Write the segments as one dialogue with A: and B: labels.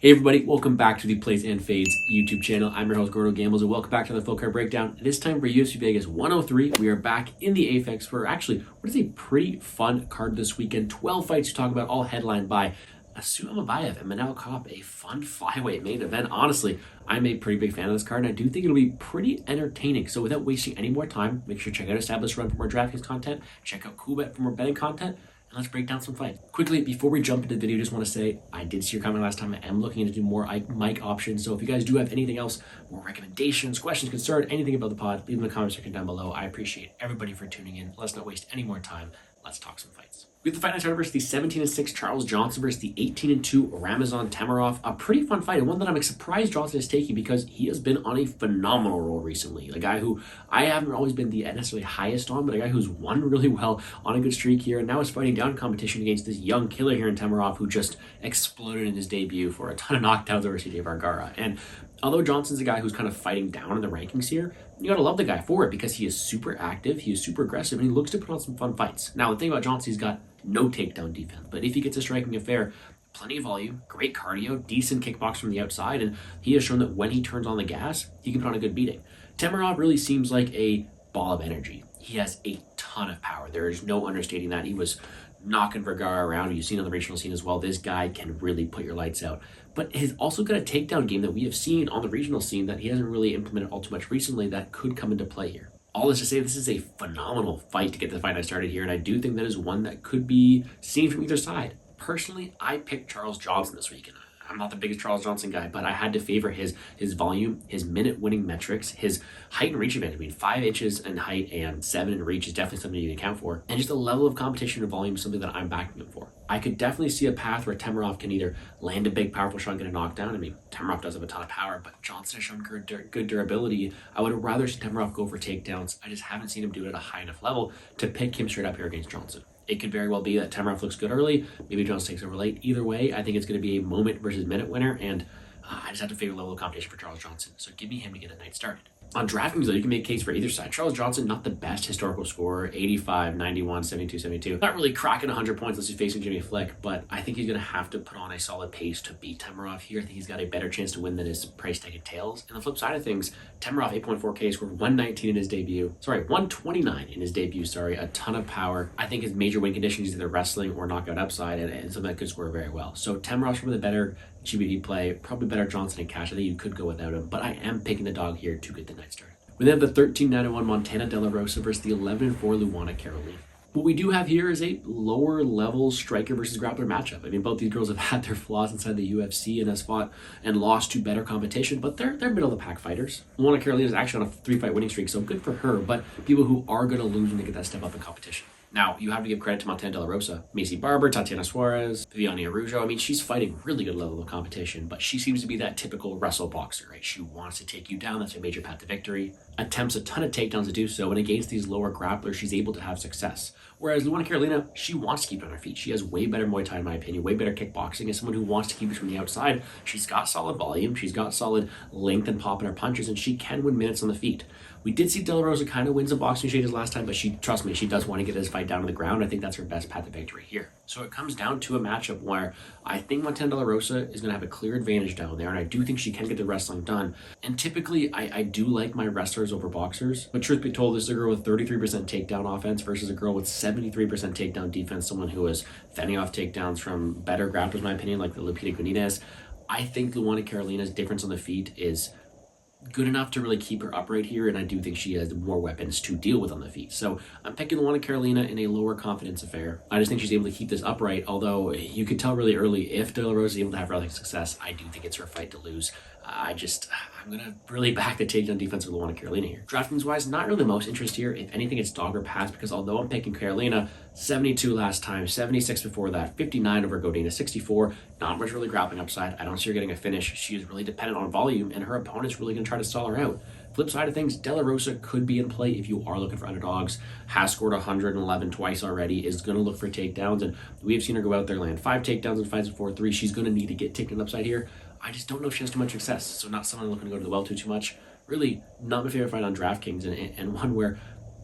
A: Hey everybody, welcome back to the Plays and Fades YouTube channel. I'm your host, Gordo Gambles, and welcome back to the full card breakdown. This time for UFC Vegas 103, we are back in the Apex for actually what is a pretty fun card this weekend. 12 fights to talk about, all headlined by Almabaev and Kape, a fun flyweight main event. Honestly, I'm a pretty big fan of this card, and I do think it'll be pretty entertaining. So without wasting any more time, make sure to check out Established Run for more DraftKings content, check out CoolBet for more betting content, and let's break down some fights. Quickly, before we jump into the video, just want to say, I did see your comment last time. I am looking to do more mic options. So if you guys do have anything else, more recommendations, questions, concerns, anything about the pod, leave them in the comment section down below. I appreciate everybody for tuning in. Let's not waste any more time. Let's talk some fights. We have the fight night starter versus the 17-6 Charles Johnson versus the 18-2 Ramazan Temirov. A pretty fun fight, and one that I'm surprised Johnson is taking because he has been on a phenomenal roll recently. A guy who I haven't always been the necessarily highest on, but a guy who's won really well on a good streak here, and now is fighting down competition against this young killer here in Temirov who just exploded in his debut for a ton of knockdowns over CJ Vergara. And although Johnson's a guy who's kind of fighting down in the rankings here, you gotta love the guy for it because he is super active, he is super aggressive, and he looks to put on some fun fights. Now, the thing about Johnson, he's got no takedown defense, but if he gets a striking affair, plenty of volume, great cardio, decent kickbox from the outside, and he has shown that when he turns on the gas, he can put on a good beating. Temirov really seems like a ball of energy. He has a ton of power. There is no understating that. He was knocking Vergara around. You've seen on the regional scene as well. This guy can really put your lights out. But he's also got a takedown game that we have seen on the regional scene that he hasn't really implemented all too much recently that could come into play here. All this to say, this is a phenomenal fight to get the fight I started here, and I do think that is one that could be seen from either side. Personally, I picked Charles Johnson this weekend. I'm not the biggest Charles Johnson guy, but I had to favor his volume, his minute winning metrics, his height and reach advantage. I mean, 5 inches in height and 7 in reach is definitely something you can account for. And just the level of competition and volume is something that I'm backing him for. I could definitely see a path where Temirov can either land a big, powerful shot and get a knockdown. I mean, Temirov does have a ton of power, but Johnson has shown good durability. I would rather see Temirov go for takedowns. I just haven't seen him do it at a high enough level to pick him straight up here against Johnson. It could very well be that Temirov looks good early, maybe Johnson takes over late. Either way, I think it's going to be a moment versus minute winner, and I just have to favor level of competition for Charles Johnson. So give me him to get the night started. On DraftKings, though, you can make a case for either side. Charles Johnson, not the best historical scorer, 85, 91, 72, 72. Not really cracking 100 points unless he's facing Jimmy Flick, but I think he's going to have to put on a solid pace to beat Temirov here. I think he's got a better chance to win than his price tag entails. And the flip side of things, Temirov, 8.4K, scored 119 in his debut. 129 in his debut, a ton of power. I think his major win conditions is either wrestling or knockout upside, and something that could score very well. So Temirov's probably the better GBP play, probably better Johnson and cash. I think you could go without him, but I am picking the dog here to get the night started. We then have the 13-9-1 Montana De La Rosa versus the 11-4 Luana Carolina. What we do have here is a lower level striker versus grappler matchup. I mean, both these girls have had their flaws inside the UFC and has fought and lost to better competition, but they're middle of the pack fighters. Luana Carolina is actually on a 3-fight winning streak, so good for her, but people who are going to lose when they get that step up in competition. Now, you have to give credit to Montana De La Rosa, Macy Barber, Tatiana Suarez, Viviane Araujo. I mean, she's fighting really good level of competition, but she seems to be that typical wrestle boxer, right? She wants to take you down. That's her major path to victory. Attempts a ton of takedowns to do so, and against these lower grapplers, she's able to have success. Whereas Luana Carolina, she wants to keep it on her feet. She has way better Muay Thai, in my opinion, way better kickboxing. As someone who wants to keep it from the outside, she's got solid volume, she's got solid length and pop in her punches, and she can win minutes on the feet. We did see De La Rosa kind of win some boxing shades last time, but trust me, she does want to get this fight down on the ground. I think that's her best path to victory here. So it comes down to a matchup where I think Montana De La Rosa is going to have a clear advantage down there, and I do think she can get the wrestling done. And typically, I do like my wrestlers over boxers, but truth be told, this is a girl with 33% takedown offense versus a girl with 73% takedown defense, someone who is fending off takedowns from better grapplers, in my opinion, like the Lupita Godinez. I think Luana Carolina's difference on the feet is good enough to really keep her upright here, and I do think she has more weapons to deal with on the feet. So I'm picking Luana Carolina in a lower confidence affair. I just think she's able to keep this upright, although you could tell really early if De La Rosa is able to have wrestling success, I do think it's her fight to lose. I'm going to really back the takedown defense of Luana Carolina here. DraftKings-wise, not really the most interest here. If anything, it's dog or pass, because although I'm picking Carolina, 72 last time, 76 before that, 59 over Godinez, 64, not much really grappling upside. I don't see her getting a finish. She is really dependent on volume, and her opponent's really going to try to stall her out. Flip side of things, De La Rosa could be in play if you are looking for underdogs. Has scored 111 twice already, is going to look for takedowns, and we have seen her go out there, land 5 takedowns in fights before 3. She's going to need to get taken upside here. I just don't know if she has too much success, so not someone looking to go to the well too much. Really, not my favorite fight on DraftKings, and one where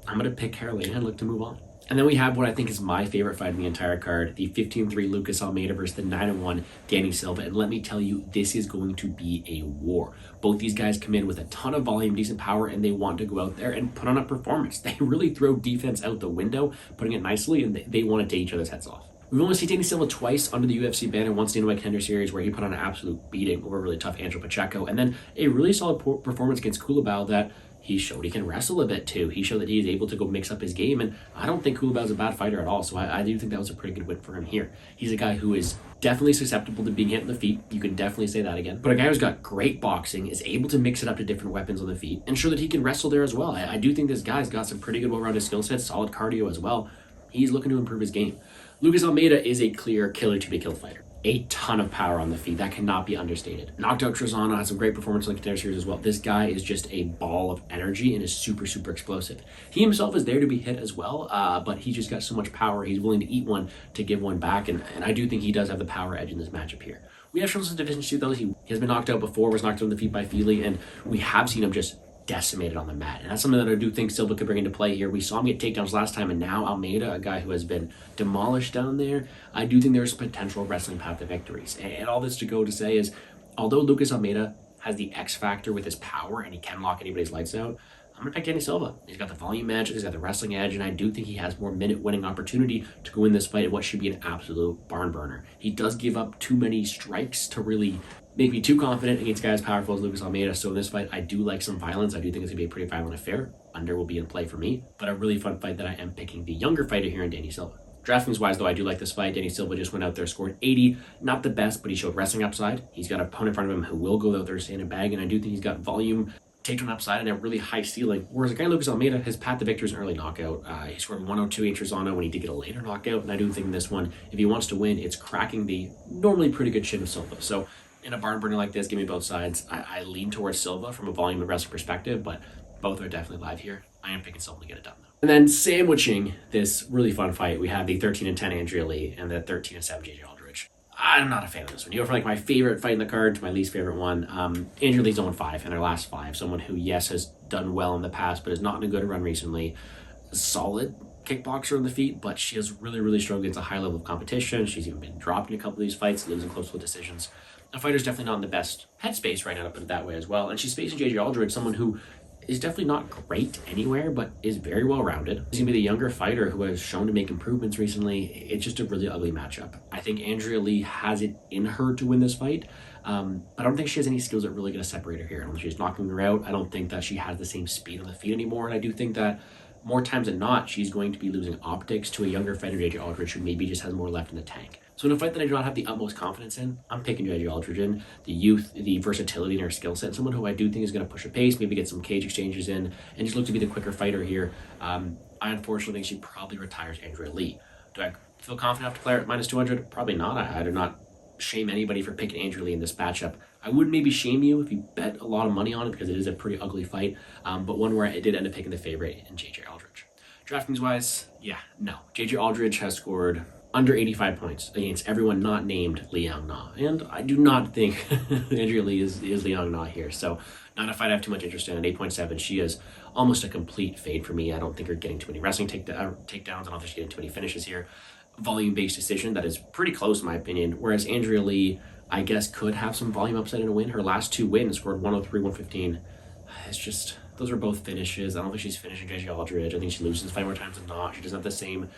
A: I'm going to pick Carolina and look to move on. And then we have what I think is my favorite fight in the entire card, the 15-3 Lucas Almeida versus the 9-1 Danny Silva. And let me tell you, this is going to be a war. Both these guys come in with a ton of volume, decent power, and they want to go out there and put on a performance. They really throw defense out the window, putting it nicely, and they want to take each other's heads off. We've only seen Danny Silva twice under the UFC banner, once in the Contender Series where he put on an absolute beating over a really tough Angel Pacheco, and then a really solid performance against Culibao that he showed he can wrestle a bit too. He showed that he's able to go mix up his game, and I don't think Culibao's a bad fighter at all, so I do think that was a pretty good win for him here. He's a guy who is definitely susceptible to being hit in the feet. You can definitely say that again. But a guy who's got great boxing, is able to mix it up to different weapons on the feet, and show that he can wrestle there as well. I do think this guy's got some pretty good well-rounded skill sets, solid cardio as well. He's looking to improve his game. Lucas Almeida is a clear killer to be killed fighter. A ton of power on the feet. That cannot be understated. Knocked out Trezano, had some great performance in the Contender Series as well. This guy is just a ball of energy and is super, super explosive. He himself is there to be hit as well, but he just got so much power. He's willing to eat one to give one back, and I do think he does have the power edge in this matchup here. We have shown some deficiency though. He has been knocked out before, was knocked out on the feet by Feely, and we have seen him just decimated on the mat. And that's something that I do think Silva could bring into play here. We saw him get takedowns last time, and now Almeida, a guy who has been demolished down there, I do think there's a potential wrestling path to victories. And all this to go to say is, although Lucas Almeida has the X factor with his power and he can lock anybody's lights out, I'm going to pick Danny Silva. He's got the volume edge, he's got the wrestling edge, and I do think he has more minute-winning opportunity to go win this fight in what should be an absolute barn burner. He does give up too many strikes to really make me too confident against guys as powerful as Lucas Almeida. So in this fight, I do like some violence. I do think it's going to be a pretty violent affair. Under will be in play for me, but a really fun fight that I am picking the younger fighter here in Danny Silva. DraftKings-wise, though, I do like this fight. Danny Silva just went out there, scored 80. Not the best, but he showed wrestling upside. He's got an opponent in front of him who will go out there, stay in a bag, and I do think he's got volume, takedown upside, and a really high ceiling. Whereas a guy like Lucas Almeida, his path to victory is an early knockout. He scored 102 in Trezano when he did get a later knockout, and I do think in this one, if he wants to win, it's cracking the normally pretty good chin of Silva. So in a barn burner like this, give me both sides. I lean towards Silva from a volume and wrestling perspective, but both are definitely live here. I am picking Silva to get it done, though. And then sandwiching this really fun fight, we have the 13-10 Andrea Lee and the 13-7 JJ Aldrich. I'm not a fan of this one. You go from like my favorite fight in the card to my least favorite one. Andrea Lee's 0-5 in her last 5. Someone who, yes, has done well in the past, but is not in a good run recently. A solid kickboxer on the feet, but she has really, really struggled against a high level of competition. She's even been dropped in a couple of these fights, losing close to decisions. The fighter's definitely not in the best headspace right now, to put it that way as well. And she's facing JJ Aldrich, someone who is definitely not great anywhere, but is very well-rounded. He's going to be the younger fighter who has shown to make improvements recently. It's just a really ugly matchup. I think Andrea Lee has it in her to win this fight, but I don't think she has any skills that are really going to separate her here. I don't think she's knocking her out. I don't think that she has the same speed on the feet anymore, and I do think that more times than not, she's going to be losing optics to a younger fighter, JJ Aldrich, who maybe just has more left in the tank. So in a fight that I do not have the utmost confidence in, I'm picking JJ Aldrich in. The youth, the versatility in her skill set, someone who I do think is going to push a pace, maybe get some cage exchanges in, and just look to be the quicker fighter here. I unfortunately think she probably retires Andrea Lee. Do I feel confident enough to play her at minus 200? Probably not. I do not shame anybody for picking Andrea Lee in this matchup. I would maybe shame you if you bet a lot of money on it because it is a pretty ugly fight, but one where I did end up picking the favorite in JJ Aldrich. DraftKings-wise, yeah, no. JJ Aldrich has scored under 85 points against everyone not named Liang Na. And I do not think Andrea Lee is Liang Na here. So not a fight I have too much interest in. At 8.7, she is almost a complete fade for me. I don't think her getting too many wrestling takedowns. I don't think she's getting too many finishes here. Volume-based decision that is pretty close in my opinion. Whereas Andrea Lee, I guess, could have some volume upside in a win. Her last 2 wins scored 103, 115. It's just, those are both finishes. I don't think she's finishing JJ Aldrich. I think she loses 5 more times than not. She doesn't have the same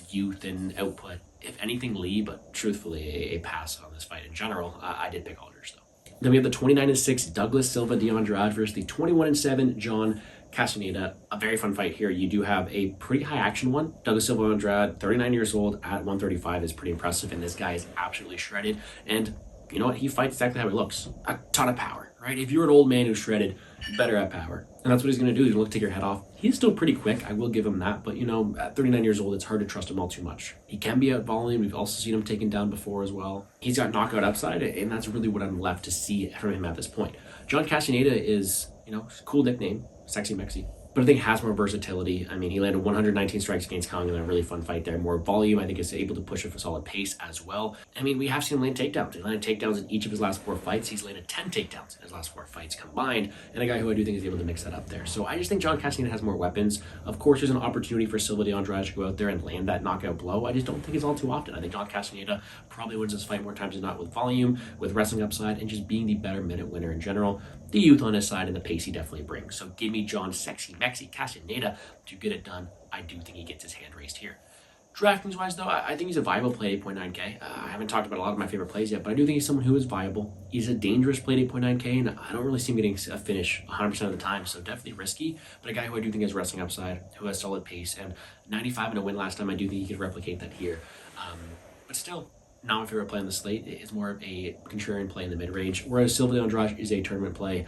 A: youth and output. If anything, Lee, but truthfully, a pass on this fight in general. I did pick Aldrich, though. Then we have the 29-6 Douglas Silva de Andrade versus the 21-7 John Casteneda. A very fun fight here. You do have a pretty high action one. Douglas Silva de Andrade, 39 years old at 135 is pretty impressive, and this guy is absolutely shredded. And you know what? He fights exactly how he looks. A ton of power, right? If you're an old man who's shredded, you better have power. And that's what he's going to do. He's going to take your head off. He's still pretty quick. I will give him that. But, you know, at 39 years old, it's hard to trust him all too much. He can be out volume. We've also seen him taken down before as well. He's got knockout upside, and that's really what I'm left to see from him at this point. John Casteneda is, you know, cool nickname, Sexy Mexi. But but I think has more versatility. I mean, he landed 119 strikes against Kong in a really fun fight there. More volume, I think, is able to push it for solid pace as well. I mean, we have seen him land takedowns. He landed takedowns in each of his last 4 fights. He's landed 10 takedowns in his last 4 fights combined, and a guy who I do think is able to mix that up there. So I just think John Casteneda has more weapons. Of course, there's an opportunity for Silva de Andrade to go out there and land that knockout blow. I just don't think it's all too often. I think John Casteneda probably wins this fight more times than not with volume, with wrestling upside, and just being the better minute winner in general. The youth on his side and the pace he definitely brings. So give me John Sexy Mexi Casteneda to get it done. I do think he gets his hand raised here. DraftKings wise, though, I think he's a viable play at 8.9K. I haven't talked about a lot of my favorite plays yet, but I do think he's someone who is viable. He's a dangerous play at 8.9K, and I don't really see him getting a finish 100% of the time, so definitely risky. But a guy who I do think has wrestling upside, who has solid pace, and 95 in a win last time, I do think he could replicate that here. But still, not my favorite play on the slate. It's more of a contrarian play in the mid-range, whereas Silva de Andrade is a tournament play.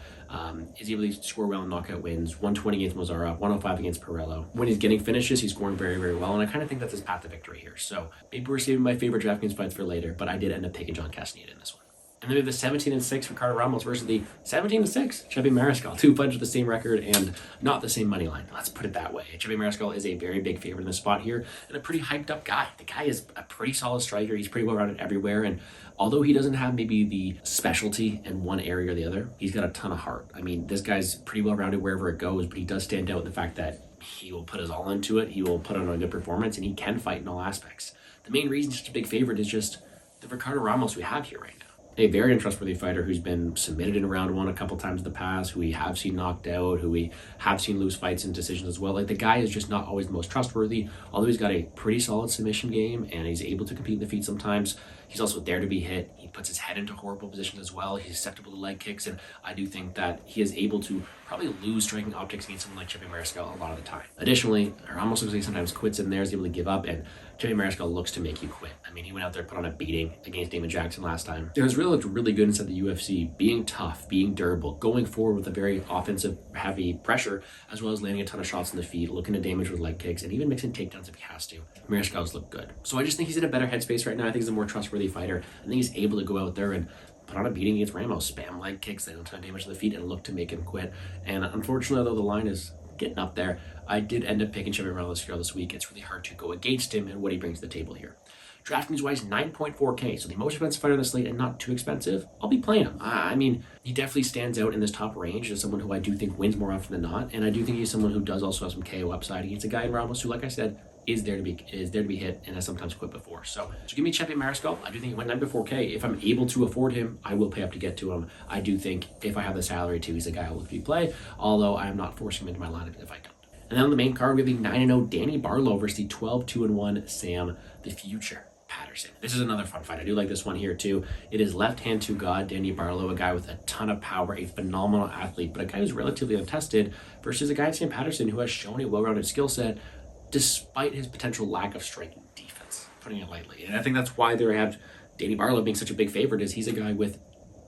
A: Is able to score well in knockout wins, 120 against Mozara, 105 against Perello. When he's getting finishes, he's scoring very, very well, and I kind of think that's his path to victory here. So maybe we're saving my favorite DraftKings fights for later, but I did end up picking John Casteneda in this one. And then we have the 17-6 Ricardo Ramos versus the 17-6 Chevy Mariscal. 2 fights with the same record and not the same money line. Let's put it that way. Chevy Mariscal is a very big favorite in this spot here and a pretty hyped up guy. The guy is a pretty solid striker. He's pretty well rounded everywhere. And although he doesn't have maybe the specialty in one area or the other, he's got a ton of heart. I mean, this guy's pretty well rounded wherever it goes, but he does stand out in the fact that he will put his all into it. He will put on a good performance and he can fight in all aspects. The main reason he's such a big favorite is just the Ricardo Ramos we have here right now. A very untrustworthy fighter who's been submitted in round 1 a couple times in the past, who we have seen knocked out, who we have seen lose fights and decisions as well. Like, the guy is just not always the most trustworthy, although he's got a pretty solid submission game and he's able to compete in the feet sometimes. He's also there to be hit. He puts his head into horrible positions as well. He's susceptible to leg kicks, and I do think that he is able to probably lose striking optics against someone like Chevy Mariscal a lot of the time. Additionally, Ramos looks like he sometimes quits in there, is able to give up, and Chevy Mariscal looks to make you quit. I mean, he went out there, put on a beating against Damon Jackson last time. It was really looked really good inside the UFC, being tough, being durable, going forward with a very offensive, heavy pressure, as well as landing a ton of shots in the feet, looking to damage with leg kicks, and even mixing takedowns if he has to. Mariscal's look good. So I just think he's in a better headspace right now. I think he's a more trustworthy fighter. I think he's able to go out there and put on a beating against Ramos, spam leg kicks, they don't ton of damage to the feet, and look to make him quit. And unfortunately, though, the line is getting up there, I did end up picking Chevy Mariscal this week. It's really hard to go against him and what he brings to the table here. DraftKings wise, 9.4K, so the most expensive fighter on the slate and not too expensive. I'll be playing him. I mean, he definitely stands out in this top range as someone who I do think wins more often than not, and I do think he's someone who does also have some KO upside. He's a guy in Ramos who, like I said, is there to be hit and has sometimes quit before. So give me Chevy Mariscal. I do think he went 9.4K. If I'm able to afford him, I will pay up to get to him. I do think if I have the salary too, he's a guy I'll look to play, although I am not forcing him into my lineup if I don't. And then on the main card, we have the 9-0 Danny Barlow versus the 12-2-1 Sam the Future Patterson. This is another fun fight. I do like this one here too. It is left hand to God, Danny Barlow, a guy with a ton of power, a phenomenal athlete, but a guy who's relatively untested versus a guy Sam Patterson who has shown a well-rounded skill set despite his potential lack of striking defense, putting it lightly. And I think that's why they have Danny Barlow being such a big favorite, is he's a guy with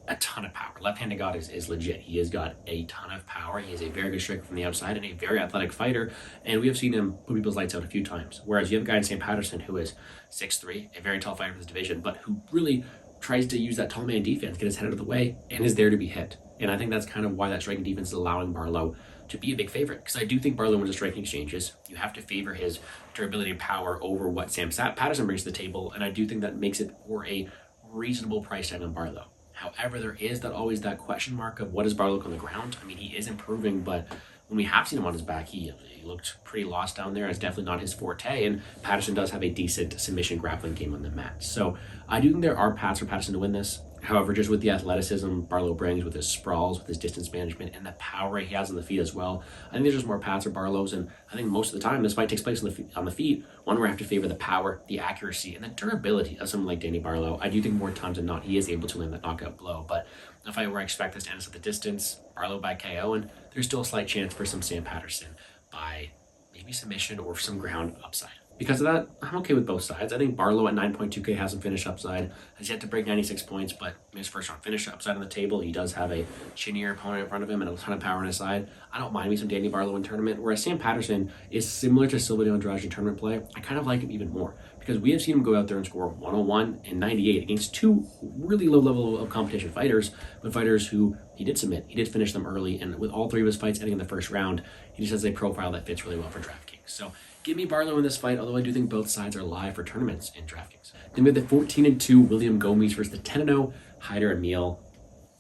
A: a ton of power. Left-handed God is legit. He has got a ton of power. He is a very good striker from the outside and a very athletic fighter. And we have seen him put people's lights out a few times. Whereas you have a guy in Sam Patterson who is 6'3", a very tall fighter for this division, but who really tries to use that tall man defense, get his head out of the way, and is there to be hit. And I think that's kind of why that striking defense is allowing Barlow to be a big favorite, because I do think Barlow wins the striking exchanges. You have to favor his durability and power over what Sam Patterson brings to the table, and I do think that makes it for a reasonable price tag on Barlow. However, there is always that question mark of what does Barlow look on the ground? I mean, he is improving, but when we have seen him on his back, he looked pretty lost down there. It's definitely not his forte, and Patterson does have a decent submission grappling game on the mat. So I do think there are paths for Patterson to win this. However, just with the athleticism Barlow brings, with his sprawls, with his distance management, and the power he has on the feet as well, I think there's just more paths for Barlow's, and I think most of the time this fight takes place on the feet. One where I have to favor the power, the accuracy, and the durability of someone like Danny Barlow. I do think more times than not he is able to land that knockout blow, but in a fight where I expect this to end us at the distance, Barlow by KO, and there's still a slight chance for some Sam Patterson by maybe submission or some ground upside. Because of that, I'm okay with both sides. I think Barlow at 9.2K has some finish upside. Has yet to break 96 points, but his first round finish upside on the table. He does have a chinnier opponent in front of him and a ton of power on his side. I don't mind me some Danny Barlow in tournament, whereas Sam Patterson is similar to Silva and Andrade in tournament play. I kind of like him even more because we have seen him go out there and score 101 and 98 against two really low level of competition fighters, but fighters who he did submit. He did finish them early, and with all three of his fights ending in the first round, he just has a profile that fits really well for DraftKings. So give me Barlow in this fight, although I do think both sides are live for tournaments in DraftKings. Then we have the 14-2 William Gomis versus the 10-0 Haider Amil.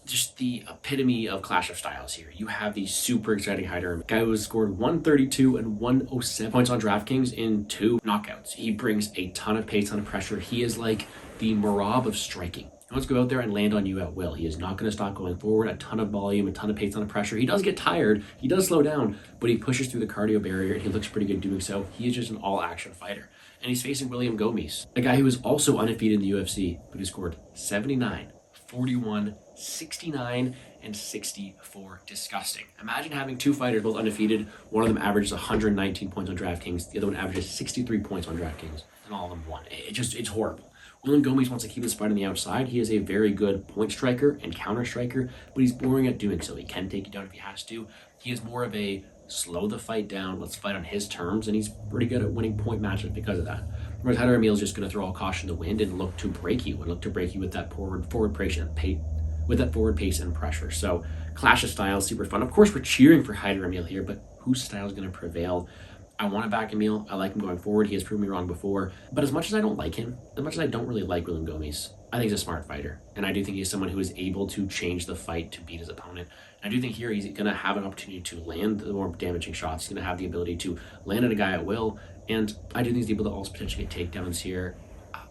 A: Just the epitome of clash of styles here. You have the super exciting Haider, guy who has scored 132 and 107 points on DraftKings in 2 knockouts. He brings a ton of pace, ton of pressure. He is like the Marab of striking. He wants to go out there and land on you at will. He is not going to stop going forward. A ton of volume, a ton of pace, ton of pressure. He does get tired. He does slow down, but he pushes through the cardio barrier, and he looks pretty good doing so. He is just an all-action fighter. And he's facing William Gomis, a guy who is also undefeated in the UFC, but he scored 79, 41, 69, and 64. Disgusting. Imagine having two fighters both undefeated. One of them averages 119 points on DraftKings. The other one averages 63 points on DraftKings, and all of them won. It's horrible. William Gomis wants to keep his fight on the outside. He is a very good point striker and counter striker, but he's boring at doing so. He can take you down if he has to. He is more of a slow the fight down, let's fight on his terms, and he's pretty good at winning point matches because of that. Whereas Haider Amil is just going to throw all caution to the wind and look to break you, with that forward pace and pressure. So clash of styles, super fun. Of course, we're cheering for Haider Amil here, but whose style is going to prevail? I want to back Amil. I like him going forward. He has proven me wrong before. But as much as I don't like him, as much as I don't really like William Gomis, I think he's a smart fighter. And I do think he's someone who is able to change the fight to beat his opponent. And I do think here he's going to have an opportunity to land the more damaging shots. He's going to have the ability to land at a guy at will. And I do think he's able to also potentially get takedowns here.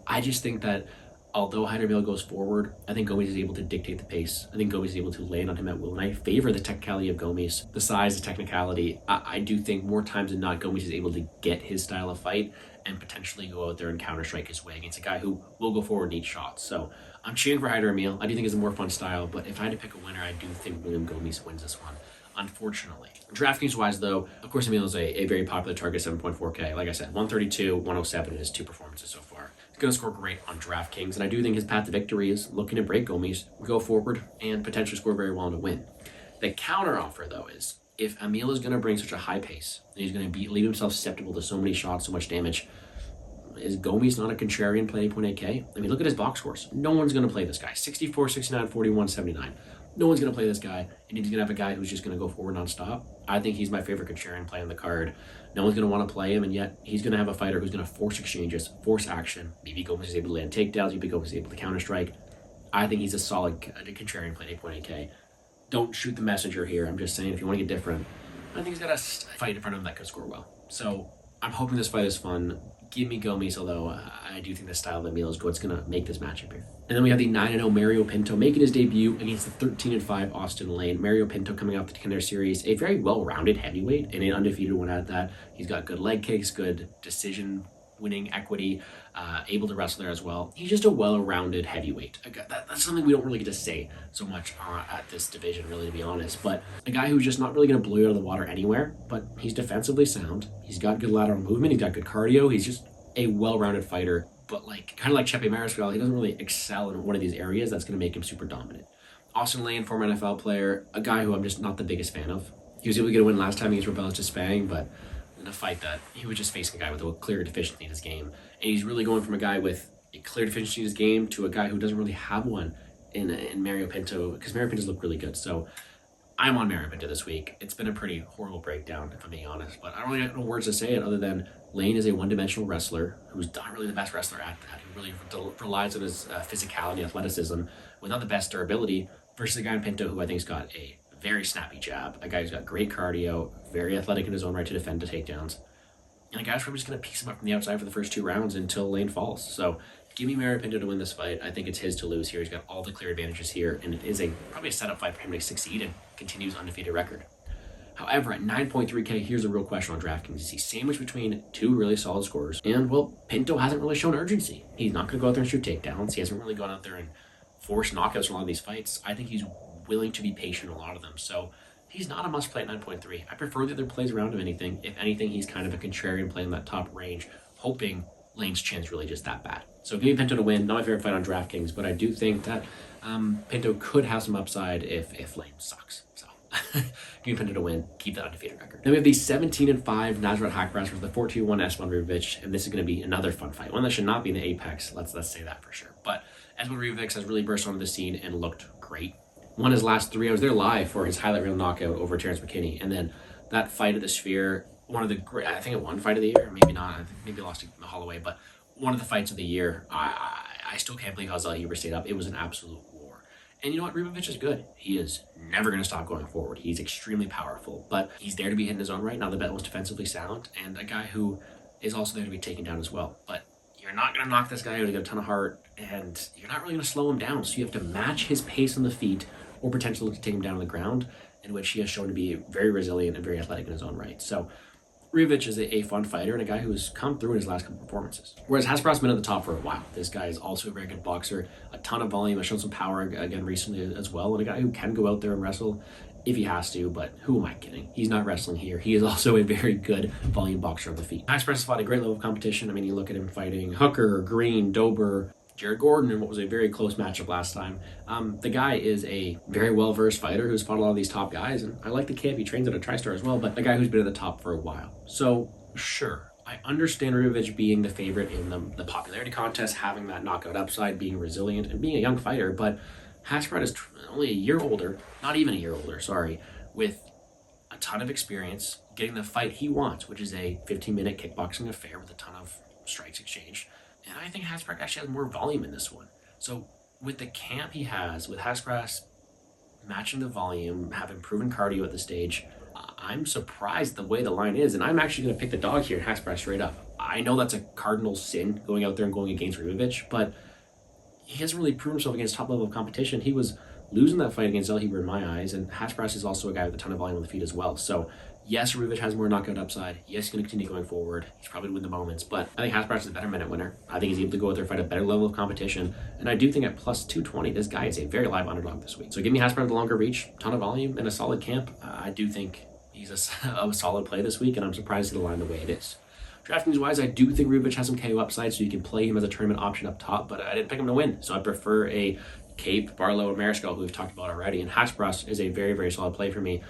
A: I just think that although Haider Amil goes forward, I think Gomis is able to dictate the pace. I think Gomis is able to land on him at will. And I favor the technicality of Gomis, the size, the technicality. I do think more times than not, Gomis is able to get his style of fight and potentially go out there and counter-strike his way against a guy who will go forward and eat shots. So I'm cheering for Haider Amil. I do think it's a more fun style, but if I had to pick a winner, I do think William Gomis wins this one, unfortunately. DraftKings-wise, though, of course, Amil is a very popular target, 7.4K. Like I said, 132, 107 in his 2 performances so far. He's going to score great on DraftKings, and I do think his path to victory is looking to break Gomis, go forward, and potentially score very well to win. The counter offer, though, is if Amil is going to bring such a high pace, and he's going to leave himself susceptible to so many shots, so much damage, is Gomis not a contrarian play 8.8K? I mean, look at his box scores. No one's going to play this guy. 64, 69, 41, 79. No one's going to play this guy, and he's going to have a guy who's just going to go forward nonstop. I think he's my favorite contrarian play on the card. No one's going to want to play him, and yet he's going to have a fighter who's going to force exchanges, force action. Maybe Gomis is able to land takedowns. Maybe Gomis is able to counter-strike. I think he's a solid contrarian play 8.8K. Don't shoot the messenger here. I'm just saying, if you want to get different, I think he's got a fight in front of him that could score well. So I'm hoping this fight is fun. Give me Gomis, although I do think the style of Amil is what's going to make this matchup here. And then we have the 9-0 Mario Pinto making his debut against the 13-5 Austin Lane. Mario Pinto coming off the Contender Series, a very well-rounded heavyweight and an undefeated one at that. He's got good leg kicks, good decision-winning equity, able to wrestle there as well. He's just a well-rounded heavyweight. That's something we don't really get to say so much at this division, really, to be honest. But a guy who's just not really going to blow you out of the water anywhere, but he's defensively sound. He's got good lateral movement. He's got good cardio. He's just a well-rounded fighter. But kind of like Kape Mariscal, he doesn't really excel in one of these areas that's going to make him super dominant. Austin Lane, former NFL player, a guy who I'm just not the biggest fan of. He was able to get a win last time against Rebellious Despang, but in a fight that he was just facing a guy with a clear deficiency in his game. And he's really going from a guy with a clear deficiency in his game to a guy who doesn't really have one in Mario Pinto, because Mario Pinto's look really good. So I'm on Mario Pinto this week. It's been a pretty horrible breakdown, if I'm being honest, but I don't really have no words to say it other than Lane is a one-dimensional wrestler who's not really the best wrestler at that. He really relies on his physicality, athleticism, with not the best durability, versus a guy in Pinto who I think's got a very snappy jab, a guy who's got great cardio, very athletic in his own right to defend the takedowns, and a guy's probably just going to piece him up from the outside for the first 2 rounds until Lane falls. So give me Mario Pinto to win this fight. I think it's his to lose here. He's got all the clear advantages here, and it is probably a setup fight for him to succeed and continue his undefeated record. However, at 9.3K, here's a real question on DraftKings. Is he sandwiched between 2 really solid scorers? And, well, Pinto hasn't really shown urgency. He's not going to go out there and shoot takedowns. He hasn't really gone out there and forced knockouts in a lot of these fights. I think he's willing to be patient in a lot of them. So he's not a must-play at 9.3. I prefer the other plays around him anything. If anything, he's kind of a contrarian play in that top range, hoping Lane's chin's really just that bad. So give me Pinto to win. Not my favorite fight on DraftKings, but I do think that Pinto could have some upside if Lane sucks. So give me Pinto to win. Keep that undefeated record. Then we have the 17-5 Nasrat Haqparast versus the 4-2-1 Esteban Ribovics, and this is going to be another fun fight. One that should not be in the apex. Let's say that for sure. But Esteban Ribovics has really burst onto the scene and looked great. Won his last 3. I was there live for his highlight reel knockout over Terrence McKinney, and then that fight at the Sphere, one of the great, I think it won fight of the year, maybe not. I think maybe lost to Holloway, but one of the fights of the year. I still can't believe how Zellhuber stayed up. It was an absolute war. And you know what? Ribovics is good. He is never going to stop going forward. He's extremely powerful, but he's there to be hit in his own right. Now the bet was defensively sound, and a guy who is also there to be taken down as well. But you're not going to knock this guy out. He's got a ton of heart, and you're not really going to slow him down. So you have to match his pace on the feet or potentially look to take him down on the ground, in which he has shown to be very resilient and very athletic in his own right. So Ribovics is a fun fighter and a guy who has come through in his last couple performances. Whereas Haqparast has been at the top for a while. This guy is also a very good boxer, a ton of volume, has shown some power again recently as well, and a guy who can go out there and wrestle if he has to, but who am I kidding? He's not wrestling here. He is also a very good volume boxer on the feet. Haqparast has fought a great level of competition. I mean, you look at him fighting Hooker, Green, Dober, Jared Gordon in what was a very close matchup last time. The guy is a very well-versed fighter who's fought a lot of these top guys, and I like the Kape. He trains at a TriStar as well, but a guy who's been at the top for a while. So, sure, I understand Ribovics being the favorite in the popularity contest, having that knockout upside, being resilient, and being a young fighter, but Haqparast is only a year older, not even a year older, sorry, with a ton of experience, getting the fight he wants, which is a 15-minute kickboxing affair with a ton of strikes exchanged. And I think Haqparast actually has more volume in this one. So with the camp he has, with Haqparast matching the volume, having proven cardio at the stage, I'm surprised the way the line is. And I'm actually going to pick the dog here in Haqparast straight up. I know that's a cardinal sin, going out there and going against Ribovics, but he hasn't really proven himself against top level of competition. He was losing that fight against Zellhuber in my eyes, and Haqparast is also a guy with a ton of volume on the feet as well. So yes, Ribovics has more knockout upside. Yes, he's going to continue going forward. He's probably going to win the moments, but I think Haqparast is a better minute winner. I think he's able to go out there and fight a better level of competition, and I do think at plus 220, this guy is a very live underdog this week. So give me Haqparast with a longer reach, ton of volume, and a solid camp. I do think he's a solid play this week, and I'm surprised at the line the way it is. DraftKings-wise, I do think Ribovics has some KO upside, so you can play him as a tournament option up top, but I didn't pick him to win, so I prefer a Kape, Barlow, and Mariscal, who we've talked about already, and Haqparast is a very, very solid play for me.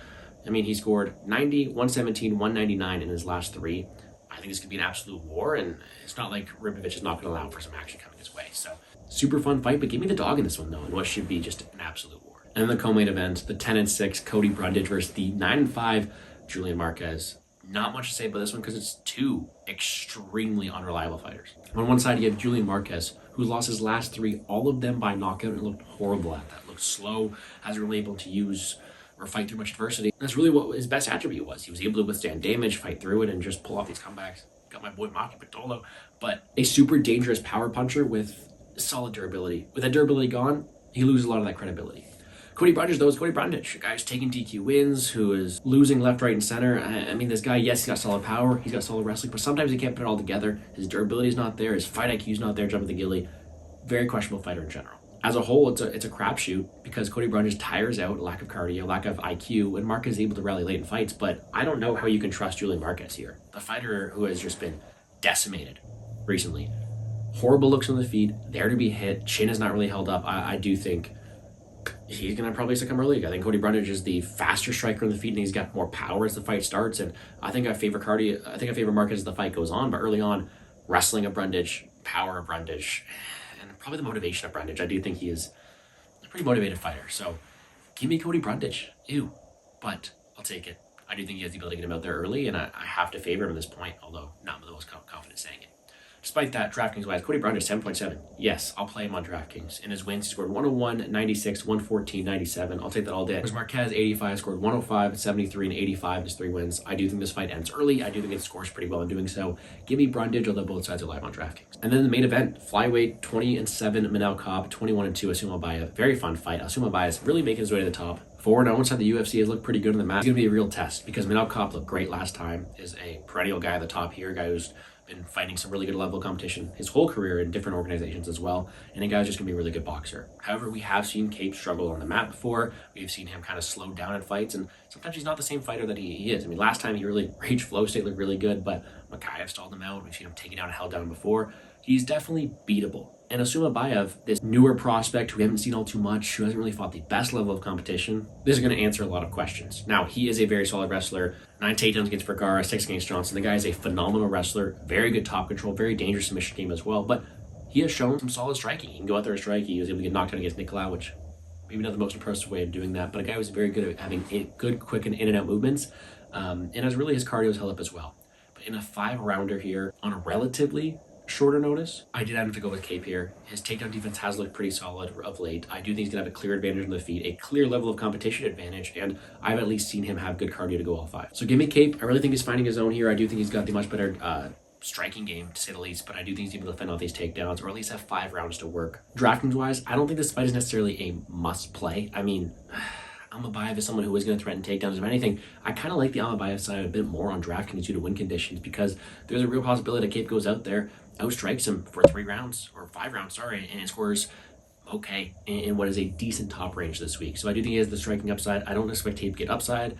A: I mean, he scored 90, 117, 199 in his last 3. I think this could be an absolute war, and it's not like Ribovics is not going to allow for some action coming his way. So, super fun fight, but give me the dog in this one, though, and what should be just an absolute war. And the co-main event, the 10-6 Cody Brundage versus the 9-5 Julian Marquez. Not much to say about this one because it's two extremely unreliable fighters. On one side, you have Julian Marquez, who lost his last 3, all of them by knockout, and looked horrible at that. Looked slow, hasn't really able to use or fight through much adversity. That's really what his best attribute was. He was able to withstand damage, fight through it, and just pull off these comebacks. Got my boy Maki Pitolo, but a super dangerous power puncher with solid durability. With that durability gone, he loses a lot of that credibility. Cody Brundage, though, is Cody Brundage. A guy who's taking DQ wins, who is losing left, right, and center. I mean, this guy, yes, he's got solid power, he's got solid wrestling, but sometimes he can't put it all together. His durability is not there, his fight IQ is not there, jumping the ghillie. Very questionable fighter in general. As a whole, it's a crapshoot because Cody Brundage tires out, lack of cardio, lack of IQ, and Marquez is able to rally late in fights, but I don't know how you can trust Julian Marquez here. The fighter who has just been decimated recently. Horrible looks on the feet, there to be hit, chin is not really held up. I do think he's going to probably succumb early. I think Cody Brundage is the faster striker on the feet, and he's got more power as the fight starts, and I think I favor Marquez as the fight goes on, but early on, wrestling of Brundage, power of Brundage, and probably the motivation of Brundage. I do think he is a pretty motivated fighter. So give me Cody Brundage. Ew. But I'll take it. I do think he has the ability to get him out there early, and I have to favor him at this point, although not the most confident saying it. Despite that, DraftKings-wise, Cody Brundage, 7.7. Yes, I'll play him on DraftKings. In his wins, he scored 101, 96, 114, 97. I'll take that all day. Whereas Marquez, 85, scored 105, 73, and 85 in his 3 wins. I do think this fight ends early. I do think it scores pretty well in doing so. Give me Brundage, although both sides are live on DraftKings. And then the main event, flyweight, 20-7, Manel Kape, 21-2, Almabaev. Very fun fight. Almabaev really making his way to the top. 4-0 inside the UFC has looked pretty good in the match. It's going to be a real test because Manel Kape looked great last time. Is a perennial guy at the top here, a guy who's been fighting some really good level of competition his whole career in different organizations as well, and a guy's just going to be a really good boxer. However, we have seen Kape struggle on the mat before. We've seen him kind of slow down in fights, and sometimes he's not the same fighter that he is. I mean, last time he really reached flow state, looked really good, but Marquez stalled him out. We've seen him taken down and held down before. He's definitely beatable. And Almabaev, this newer prospect who we haven't seen all too much, who hasn't really fought the best level of competition, this is going to answer a lot of questions. Now, he is a very solid wrestler. 9 takedowns against Vergara, 6 against Johnson. The guy is a phenomenal wrestler, very good top control, very dangerous submission game as well, but he has shown some solid striking. He can go out there and strike. He was able to get knocked out against Nicolau, which maybe not the most impressive way of doing that, but a guy who's very good at having good, quick, and in and out movements, and as really his cardio is held up as well. But in a 5-rounder here, on a relatively shorter notice, I did have to go with Kape here. His takedown defense has looked pretty solid of late. I do think he's going to have a clear advantage on the feet, a clear level of competition advantage, and I've at least seen him have good cardio to go all 5. So give me Kape. I really think he's finding his own here. I do think he's got the much better striking game, to say the least, but I do think he's able to fend off these takedowns, or at least have 5 rounds to work. DraftKings-wise, I don't think this fight is necessarily a must-play. I mean, Almabaev is someone who is going to threaten takedowns. If anything, I kind of like the Almabaev side a bit more on DraftKings due to win conditions, because there's a real possibility that Kape goes out there, outstrikes him for 3 rounds, or 5 rounds, and scores okay in what is a decent top range this week. So I do think he has the striking upside. I don't expect Kape to get upside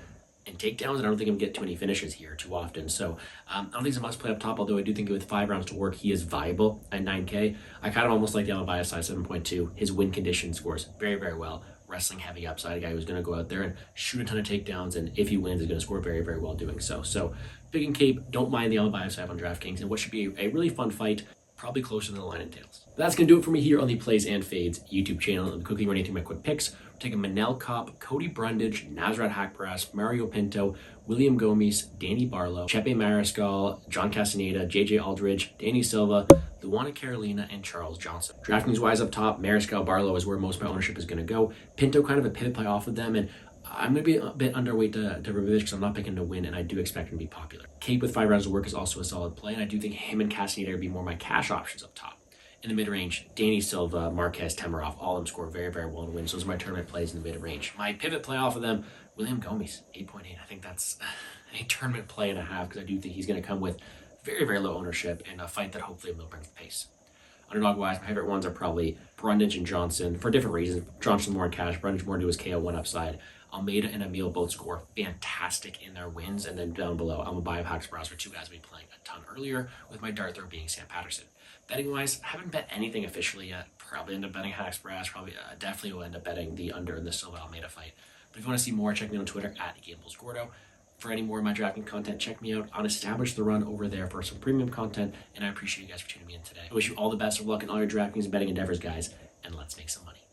A: and takedowns, and I don't think I'm going to get too many finishes here too often. So I don't think it's a must play up top, although I do think with 5 rounds to work, he is viable at 9K. I kind of almost like the Almabaev side 7.2. His win condition scores very, very well. Wrestling heavy upside, a guy who's going to go out there and shoot a ton of takedowns, and if he wins, is going to score very, very well doing so. So big and Kape, don't mind the Almabaev side on DraftKings, and what should be a really fun fight, probably closer than the line entails. That's going to do it for me here on the Plays and Fades YouTube channel. I'm quickly running through my quick picks. We're taking Manel Kape, Cody Brundage, Nasrat Haqparast, Mario Pinto, William Gomis, Danny Barlow, Chepe Mariscal, John Casteneda, JJ Aldrich, Danny Silva, Luana Carolina, and Charles Johnson. DraftKings-wise up top, Mariscal, Barlow is where most of my ownership is going to go. Pinto kind of a pivot play off of them, and I'm going to be a bit underweight to Ribovics because I'm not picking to win, and I do expect him to be popular. Kape with 5 rounds of work is also a solid play, and I do think him and Casteneda are be more my cash options up top. In the mid-range, Danny Silva, Marquez, Temirov, all of them score very, very well in wins. Those are my tournament plays in the mid-range. My pivot play off of them, William Gomis, 8.8. I think that's a tournament play and a half, because I do think he's going to come with very, very low ownership in a fight that hopefully will bring the pace. Underdog-wise, my favorite ones are probably Brundage and Johnson for different reasons. Johnson more in cash, Brundage more into his KO1 upside. Almeida and Amil both score fantastic in their wins, and then down below, Almabaev, Haqparast are 2 guys we playing a ton earlier, with my dart throw being Sam Patterson. Betting-wise, I haven't bet anything officially yet. Probably end up betting Haqparast. Definitely will end up betting the under in the Silva Almeida fight. But if you want to see more, check me out on Twitter at GamblesGordo. For any more of my DraftKings content, check me out on Establish the Run over there for some premium content, and I appreciate you guys for tuning me in today. I wish you all the best of luck in all your DraftKings and betting endeavors, guys, and let's make some money.